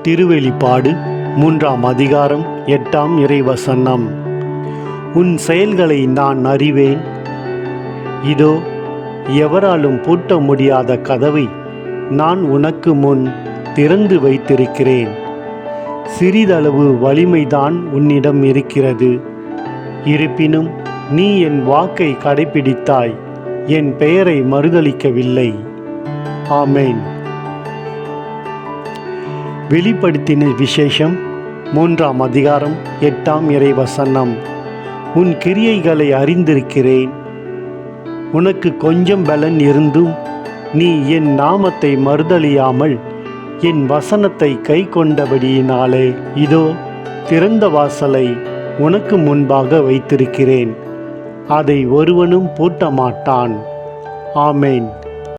திருவெளிப்பாடு 3ஆம் அதிகாரம் 8ஆம் இறைவசனம். உன் செயல்களை நான் அறிவேன். இதோ, எவராலும் பூட்ட முடியாத கதவை நான் உனக்கு முன் திறந்து வைத்திருக்கிறேன். சிறிதளவு வலிமைதான் உன்னிடம் இருக்கிறது. இருப்பினும் நீ என் வாக்கை கடைப்பிடித்தாய், என் பெயரை மறுதலிக்கவில்லை. ஆமேன். வெளிப்படுத்தின விசேஷம் 3ஆம் அதிகாரம் 8ஆம் இறைவசனம். உன் கிரியைகளை அறிந்திருக்கிறேன். உனக்கு கொஞ்சம் பலன் இருந்தும் நீ என் நாமத்தை மறுதலியாமல் என் வசனத்தை கை கொண்டபடியினாலே இதோ திறந்த வாசலை உனக்கு முன்பாக வைத்திருக்கிறேன். அதை ஒருவனும் பூட்ட மாட்டான். ஆமேன்.